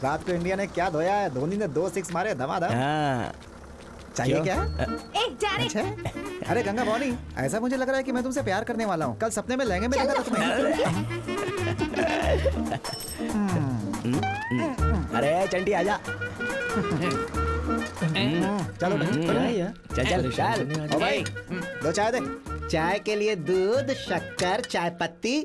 रात को इंडिया ने क्या धोया है, धोनी ने 2 6 मारे धमाधम। चाहिए क्या? एक डायरेक्ट। अच्छा? अरे गंगा भवानी, ऐसा मुझे लग रहा है कि मैं तुमसे प्यार करने वाला हूँ। कल सपने में लहंगे में देखा था तुम्हें। अरे चंटी आजा। चलो चल चल चल। ओ भाई, दो चाय दे। चाय के लिए दूध, शक्कर, चाय पत्ती,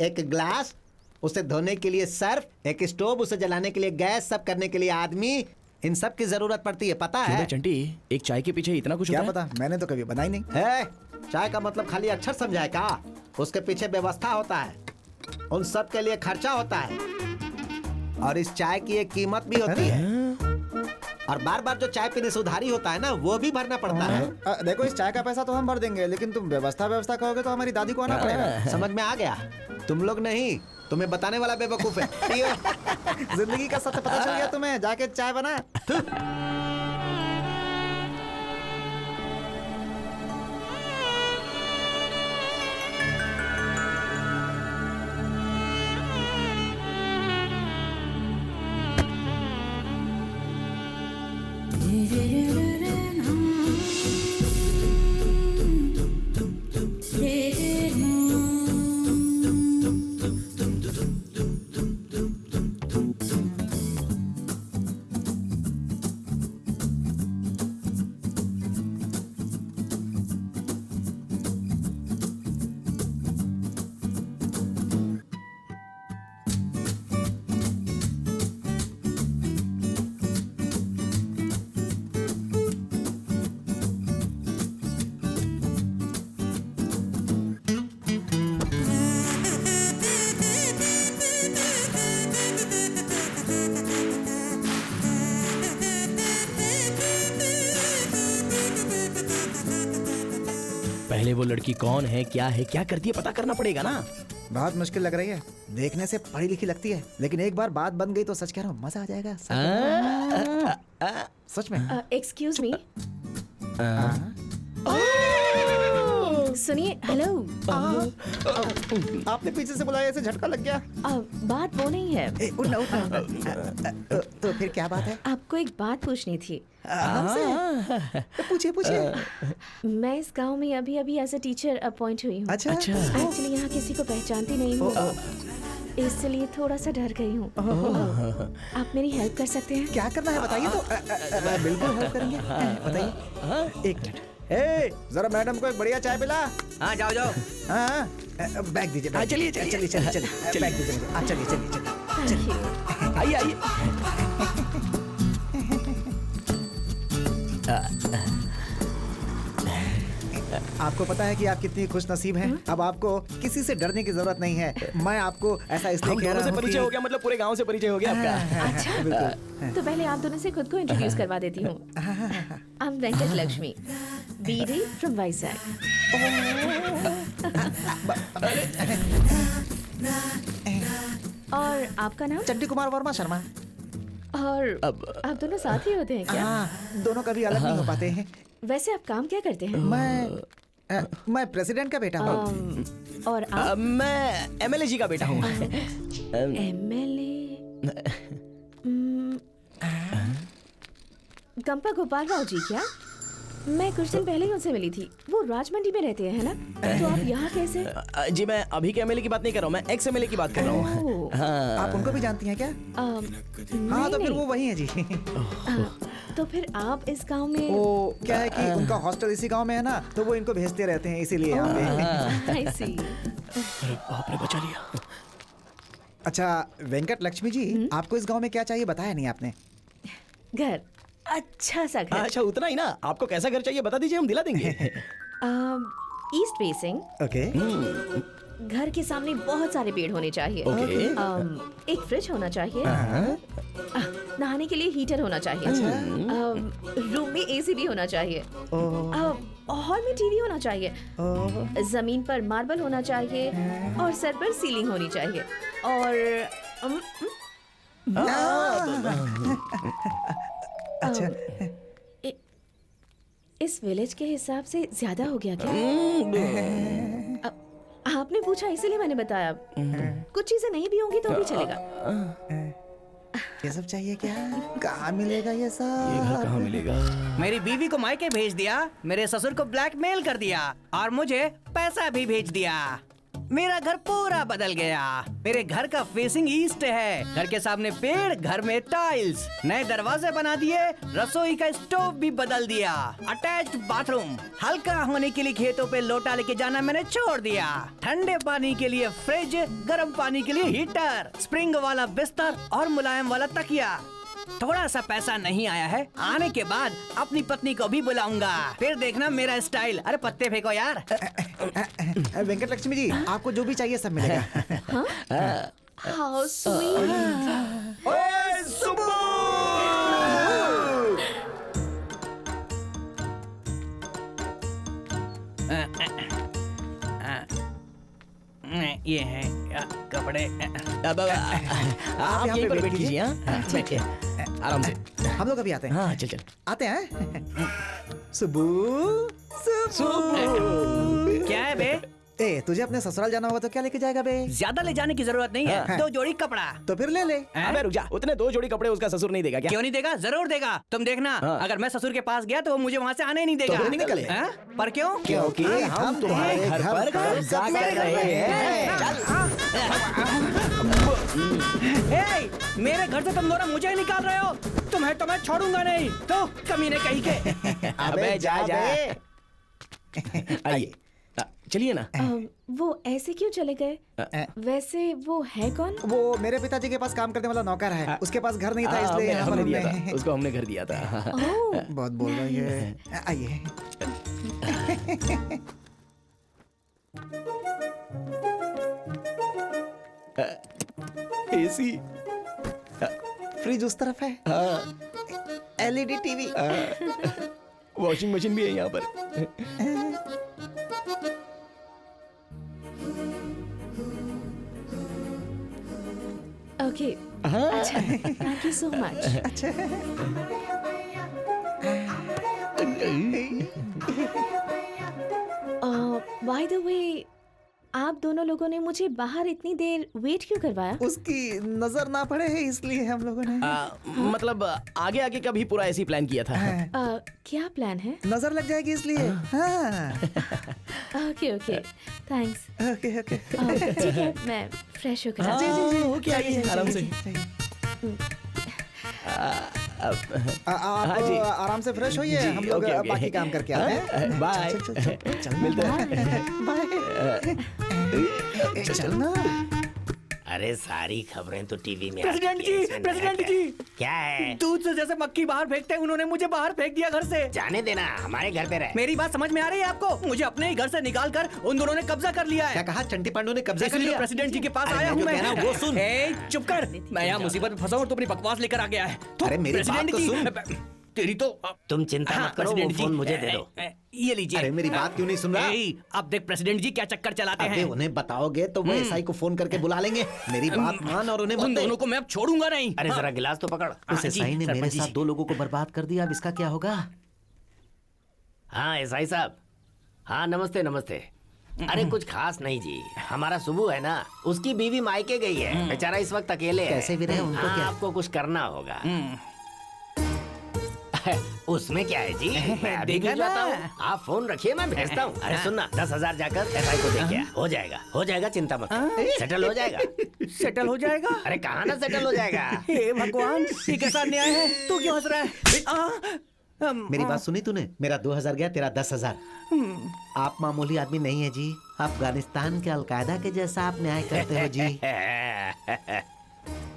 एक ग्लास, उसे धोने के लिए सर्फ, एक स्टोव, उसे जलाने के लिए गैस, सब करने के लिए आदमी, इन सब की जरूरत पड़ती है, पता है? चंटी, एक चाय के पीछे इतना कुछ क्या होता पता, मैंने तो कभी बनाई नहीं। है चाय का मतलब खाली अक्षर समझाए का? उसके पीछे व्यवस्था होता है, उन सब के लिए खर्चा होता है, और इस चाय की एक कीमत भी होती है, और बार बार जो चाय पीने से उधारी होता है ना, वो भी भरना पड़ता है। देखो, इस चाय का पैसा तो हम भर देंगे, लेकिन तुम व्यवस्था कहोगे तो हमारी दादी को आना पड़ेगा। समझ में आ गया? तुम लोग नहीं, तुम्हें बताने वाला बेवकूफ है। जिंदगी का सत्य पता चल गया तुम्हें, जाके चाय बना। पहले वो लड़की कौन है, क्या करती है, पता करना पड़ेगा ना। बहुत मुश्किल लग रही है, देखने से पढ़ी लिखी लगती है, लेकिन एक बार बात बन गई तो सच कह रहा हूँ, मजा आ जाएगा। सच में। Excuse me. सुनिए, हेलो। आपने पीछे से बुलाया, ऐसे झटका लग गया। बात वो नहीं है। उठना। तो फिर क्या बात है? आपको एक बात पूछनी थी। हमसे? पूछिए पूछिए। मैं इस गांव में अभी एज अ टीचर अपॉइंट हुई हूँ। अच्छा। एक्चुअली यहाँ किसी को पहचानती नहीं हूँ, इसलिए थोड़ा सा डर गई हूँ। आप मेरी हेल्प कर सकते हैं? क्या करना है बताइए तो। बिल्कुल हेल्प करेंगे, बताइए। एक मिनट। जरा मैडम को एक बढ़िया चाय पिला। हाँ जाओ जाओ। हाँ, बैग दीजिए। चलिए बैग दीजिए। चलिए। आइए आइए। आपको पता है कि आप कितनी खुश नसीब हैं। अब आपको किसी से डरने की जरूरत नहीं है। मैं आपको ऐसा इसलिए कह रहा हूँ, परिचय हो गया, मतलब पूरे गांव से परिचय हो गया आपका। अच्छा, बिल्कुल। तो पहले आप दोनों से खुद को इंट्रोड्यूस करवा देती हूँ। I am Venkat Lakshmi, BD from Vizag. और आपका नाम? चंडी कुमार वर्मा शर्मा। और आप दोनों साथ ही होते हैं क्या? हाँ, दोनों कभी अलग नहीं हो पाते हैं। वैसे आप काम क्या करते हैं? मैं प्रेसिडेंट का बेटा हूँ। और आप? मैं एमएलए जी का बेटा हूँ। एमएलए? गंपा गोपाल राव जी क्या? मैं कुछ दिन पहले ही उनसे मिली थी। वो राजमंडी में रहते हैं, है ना? तो आप यहाँ कैसे? जी मैं अभी के एमएलए की बात नहीं कर रहा हूँ, मैं एक्स एमएलए की बात कर रहा हूँ। आप उनको भी जानती हैं क्या? हाँ, तो फिर वो वही है जी। तो फिर आप इस गांव में? वो क्या है कि उनका हॉस्टल इसी गांव में है ना, तो वो इनको भेजते रहते हैं, इसीलिए यहाँ पे। I see। अरे बाप रे, बचा लिया। अच्छा वेंकट लक्ष्मी जी, आपको इस गांव में क्या चाहिए बताया नहीं आपने? घर, अच्छा सा घर। अच्छा उतना ही ना, आपको कैसा घर चाहिए बता दीजिए, हम दिला देंगे। East facing. ओके। घर के सामने बहुत सारे पेड़ होने चाहिए। एक फ्रिज होना चाहिए। नहाने के लिए हीटर होना चाहिए। रूम में एसी भी होना चाहिए। हॉल में टीवी होना चाहिए। जमीन पर मार्बल होना चाहिए और सर पर सीलिंग होनी चाहिए। और अच्छा, इस विलेज के हिसाब से ज्यादा हो गया क्या? आपने पूछा इसीलिए मैंने बताया। कुछ चीजें नहीं भी होंगी तो भी चलेगा। ये सब चाहिए क्या? कहाँ मिलेगा ये ये सब? घर कहाँ मिलेगा? मेरी बीवी को मायके भेज दिया, मेरे ससुर को ब्लैकमेल कर दिया और मुझे पैसा भी भेज दिया। मेरा घर पूरा बदल गया। मेरे घर का फेसिंग ईस्ट है, घर के सामने पेड़, घर में टाइल्स, नए दरवाजे बना दिए, रसोई का स्टोव भी बदल दिया, अटैच्ड बाथरूम। हल्का होने के लिए खेतों पे लोटा लेके जाना मैंने छोड़ दिया। ठंडे पानी के लिए फ्रिज, गर्म पानी के लिए हीटर, स्प्रिंग वाला बिस्तर और मुलायम वाला तकिया। थोड़ा सा पैसा नहीं आया है, आने के बाद अपनी पत्नी को भी बुलाऊंगा, फिर देखना मेरा स्टाइल। अरे पत्ते फेंको यार। वेंकट लक्ष्मी जी, आपको जो भी चाहिए सब मिलेगा। How sweet. ओए सुबह! ये है कपड़े। अब आप यहीं पर बैठ कीजिए। हाँ, बैठिए आराम से। हम लोग अभी आते हैं। हाँ चल चल। आते हैं। सुबह सुबह। क्या है बे? ए, तुझे अपने ससुराल जाना होगा तो क्या लेके जाएगा बे? ज्यादा ले जाने की जरूरत नहीं है, हाँ। 2 जोड़ी कपड़ा। तो फिर ले ले। अबे रुक जा, उतने 2 जोड़ी कपड़े उसका ससुर नहीं देगा क्या? क्यों नहीं देगा? जरूर देगा। तुम देखना, हाँ। अगर मैं ससुर के पास गया तो वो मुझे वहाँ से आने ही नहीं देगा। तो फिर निकले। हाँ? पर क्यों? क्योंकि हम तुम्हारे घर पर कब्जा कर रहे हैं। ए, मेरे घर से तुम दोनों मुझे ही निकाल रहे हो। तुम्हें तो मैं छोड़ूंगा नहीं। तो कमीने कहीं के। अबे जा जा। आइए चलिए ना। वो ऐसे क्यों चले गए? वैसे वो है कौन? वो मेरे पिताजी के पास काम करने वाला नौकर है। उसके पास घर नहीं था इसलिए यहाँ पर हमने दिया था, हमने। उसको हमने घर दिया था। ओह, बहुत बोल रही है। आइए। एसी। फ्रिज उस तरफ है। LED TV. वॉशिंग मशीन भी है यहाँ पर। ओके। अच्छा, thank you so much. By the way, आप दोनों लोगों ने मुझे बाहर इतनी देर वेट क्यों करवाया? उसकी नजर ना पड़े है इसलिए हम लोगों ने। मतलब आगे आगे का भी पूरा ऐसी प्लान किया था। क्या प्लान है? नजर लग जाएगी इसलिए। हाँ। Okay okay, thanks. Okay okay. ठीक है, मैं फ्रेश होकर आती हूँ। जी ओके आइए आराम से। आप हाँ जी। आराम से फ्रेश होइए, जी, हम लोग ओके, ओके। बाकी काम करके आते हैं। बाय। चल चल चल चल मिलते हैं। बाय। चल ना। अरे सारी खबरें तो टीवी में प्रेसिडेंट आती हैं, जी, इसमें प्रेसिडेंट नया जी। क्या है? दूध से जैसे मक्खी बाहर फेंकते हैं, उन्होंने मुझे बाहर फेंक दिया घर से। जाने देना, हमारे घर पे रहे। मेरी बात समझ में आ रही है आपको? मुझे अपने ही घर से निकाल कर उन दोनों ने कब्जा कर लिया क्या है। कहा? चंटी पांडु ने कब्जा कर इसलिए लिया? प्रेसिडेंट जी के पास अरे आया मैं हूँ जो मैं। कह रहा हूँ वो सुन। ए, चुप कर। मैं यहाँ मुसीबत में फंसा हूँ और तू अपनी बकवास लेकर आ गया है। तो अरे मेरी बात प्रेसिडेंट तो की- सुन। तेरी तो तुम चिंता हाँ, मत करो, वो प्रेसिडेंट फोन जी, मुझे दे दो। ये लीजिए। अरे मेरी बात क्यों नहीं सुन रहा? ए, अब देख प्रेसिडेंट जी क्या चक्कर चलाते अबे हैं। उन्हें बताओगे तो वो एसआई को फोन करके बुला लेंगे। मेरी बात मान और उन्हें उन मत दे। दोनों को मैं अब छोड़ूंगा नहीं। अरे जरा गिलास तो पकड़। उस हाँ जी, एसआई ने मेरे सरपंच साथ जी। 2 लोगों को बर्बाद कर दिया। अब इसका क्या होगा? हाँ एसआई साहब। हाँ नमस्ते नमस्ते। अरे कुछ खास नहीं जी, हमारा सुबू है ना, उसकी बीवी मायके गई है, बेचारा इस वक्त अकेले है। कैसे भी रहे, उनको हाँ, क्या? आपको कुछ करना होगा। उसमें क्या है जी, मैं अभी देखा भेज जाता ना? हूँ। आप फोन रखिए, मैं भेजता हूँ। अरे सुनना, 10,000 जाकर एसआई को दे के आ। हो जाएगा, चिंता मत कर। सेटल हो जाएगा। सेटल हो जाएगा। अरे कहाँ ना सेटल हो जाएगा। हे भगवान, ये कैसा अन्याय है? तू क्यों हंस रहा है? मेरी बात सुनी तूने? मेरा 2,000 गया, तेरा 10,000। आप मामूली आदमी नहीं है जी। अफगानिस्तान के अलकायदा के जैसा आप न्याय करते हो जी।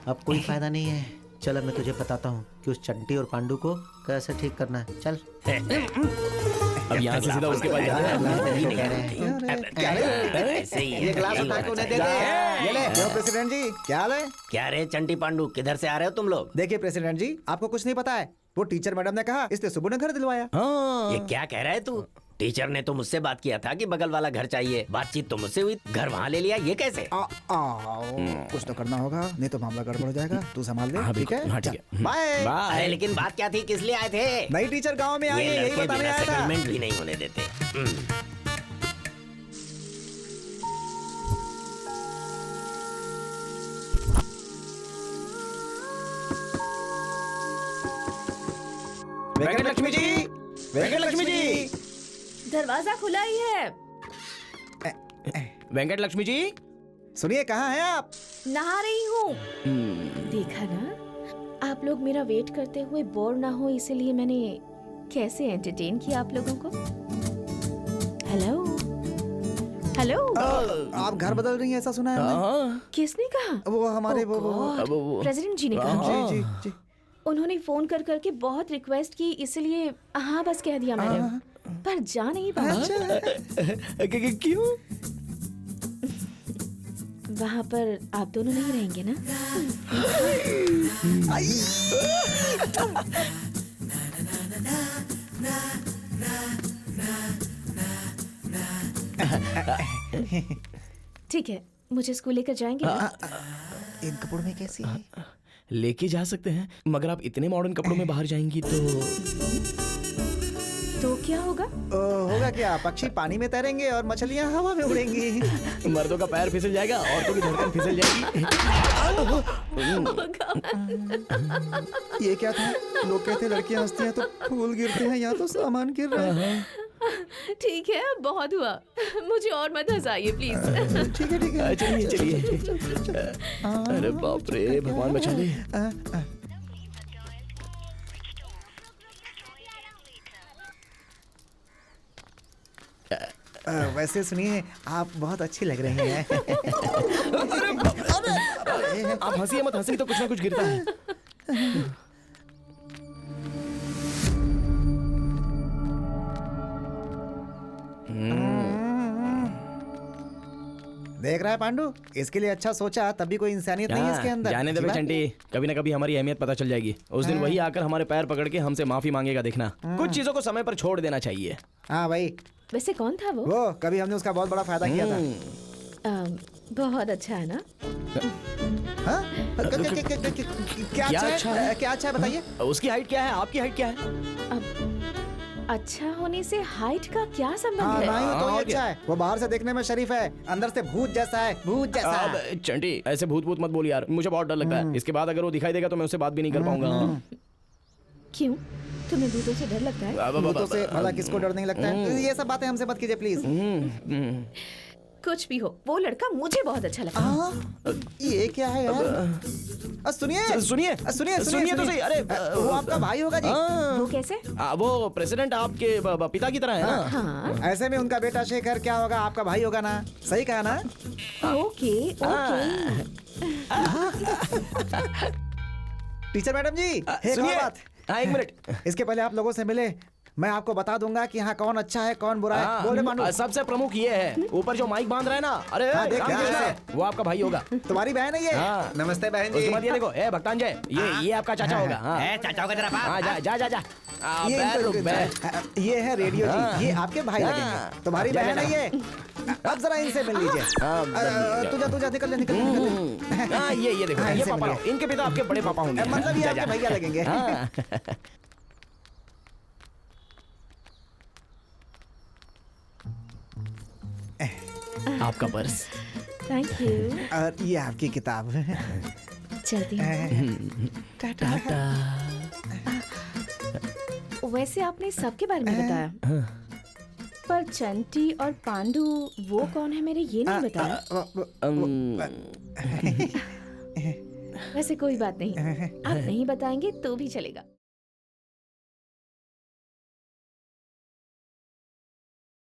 अब कोई फायदा नहीं है। चल अब मैं तुझे बताता हूँ कि उस चंटी और पांडु को कैसे ठीक करना है। चल। अब यहाँ से सीधा उसके पास जाना है। ऐसे ही ये गिलास उठा के उन्हें दे दे। ये ले। क्यों प्रेसिडेंट जी, क्या हाल है? क्या रे चंटी पांडु, किधर से आ रहे हो तुम लोग? देखिए प्रेसिडेंट जी, आपको कुछ नहीं पता है। वो टीचर मैडम ने कहा, इसलिए सुबह ने घर दिलवाया। हाँ। ये क्या कह रहा है तू? टीचर ने तो मुझसे बात किया था कि बगल वाला घर चाहिए। बातचीत तो मुझसे हुई, घर वहाँ ले लिया, ये कैसे? कुछ तो करना होगा, नहीं तो मामला गड़बड़ हो जाएगा। तू संभाल ले, हाँ, ठीक है? बिल्कुल, हाँ, ठीक है। चल, बाय। अरे बाय। लेकिन बात क्या थी, किस लिए आए थे? नई टीचर गांव में आई ये है, यही लड़के बताने बिना आया था। सेटलमेंट भी नहीं होने देते। वेंकट लक्ष्मी जी, वेंकट लक्ष्मी जी, दरवाजा खुला ही है। वेंकट लक्ष्मी जी। सुनिए, कहाँ हैं आप? नहा रही हूँ। देखा ना, आप लोग मेरा वेट करते हुए बोर ना हो, इसीलिए मैंने कैसे एंटरटेन किया आप लोगों को। Hello hello. आप घर बदल रही हैं ऐसा सुना है हमने। किसने कहा? वो हमारे वो प्रेसिडेंट जी ने कहा। जी जी जी। उन्होंने फोन कर करके बहुत रिक्वेस्ट की, इसलिए हाँ बस कह दिया मैंने, पर जा नहीं पाया। क्यों? वहाँ पर आप दोनों नहीं रहेंगे ना? ठीक है, मुझे स्कूल लेकर जाएंगे ना? इन कपड़ों में कैसी है? लेके जा सकते हैं, मगर आप इतने मॉडर्न कपड़ों में बाहर जाएंगी तो क्या होगा? होगा क्या, पक्षी पानी में तैरेंगे और मछलियाँ हवा में उड़ेंगी। मर्दों का पैर फिसल जाएगा, औरतों की धड़कन फिसल जाएगी। ये क्या था? लोग कहते हैं लड़कियाँ हंसती हैं तो फूल गिरते हैं, यहाँ तो सामान गिर रहा है। ठीक है, बहुत हुआ, मुझे और मत हंसाइए प्लीज। ठीक है ठीक है, चलिए चलिए। अरे बाप रे, भगवान बचा ले। वैसे सुनिए, आप बहुत अच्छी लग रही हैं। आप हंसिए मत, हंसी तो कुछ ना कुछ गिरता है। देख रहा है पांडु, इसके लिए अच्छा सोचा, तब भी कोई इंसानियत नहीं है इसके अंदर। जाने दे बे चंटी, कभी ना कभी हमारी अहमियत पता चल जाएगी। उस दिन वही आकर हमारे पैर पकड़ के हमसे माफी मांगेगा, देखना। कुछ चीजों को समय पर छोड़ देना चाहिए। हाँ भाई, वैसे कौन था वो? कभी हमने उसका बहुत बड़ा फायदा किया था। बहुत अच्छा है ना? हाँ? क्या अच्छा है? क्या अच्छा है बताइए। उसकी हाइट क्या है, आपकी हाइट क्या है? अच्छा होने से हाइट का क्या संबंध हाँ, है? नहीं तो ये अच्छा है। वो बाहर से देखने में शरीफ है, अंदर से भूत जैसा है, भूत जैसा। अब चंटी ऐसे भूत भूत मत बोल यार, मुझे बहुत डर लगता है। इसके बाद अगर वो दिखाई देगा तो मैं उससे बात भी नहीं कर पाऊंगा। क्यों, तुम्हें भूतों से डर लगता है? भूतों से भला किसको डर नहीं लगता है? ये सब बातें हमसे मत कीजिए प्लीज। कुछ भी हो, वो लड़का मुझे बहुत अच्छा लगता है। ये क्या है यार? सुनिए सुनिए सुनिए सुनिए तो सही। अरे वो आपका भाई होगा जी। वो कैसे? वो प्रेसिडेंट आपके पिता की तरह है ना? हाँ, ऐसे में उनका बेटा शेखर क्या होगा, आपका भाई होगा ना? सही कहा ना? Okay okay. टीचर मैडम जी, एक सुनिए। और बात। हाँ, एक मिनट। इसके पहले आप लोगों से मिले, मैं आपको बता दूंगा कि यहाँ कौन अच्छा है कौन बुरा है। बोले पांडु। सबसे प्रमुख ये है, ऊपर जो माइक बांध रहा है ना, अरे हाँ, देख रामकृष्ण, कैसे? वो आपका भाई होगा। तुम्हारी बहन है ये? हाँ। नमस्ते बहन उसके जी। बाद ये देखो, ए भक्तांजय, ये आपका चाचा होगा। हाँ चाचा होगा तेरा बाप। हाँ, जा जा जा जा। ये बैठ, रुक, बैठ। ये है रेडियो हाँ। जी, ये आपके भाई हाँ। लगेंगे। तुम्हारी जा, बहन जा, है ये। अब जरा इनसे मिल लीजिए। हाँ, तुझा निकल निकल। हाँ, ये देखो, हाँ, ये इनसे पापा मिलिए। रहो। इनके पिता आपके बड़े पापा होंगे। मतलब ये जा, आपके जा। भैया लगेंगे। हाँ। आपका पर्स। Thank you. और ये आपकी किताब। चलती हूँ। टाटा। वैसे आपने सबके बारे में बताया, पर चंटी और पांडु वो कौन है मेरे ये नहीं बताया। वैसे कोई बात नहीं, आप नहीं बताएंगे तो भी चलेगा।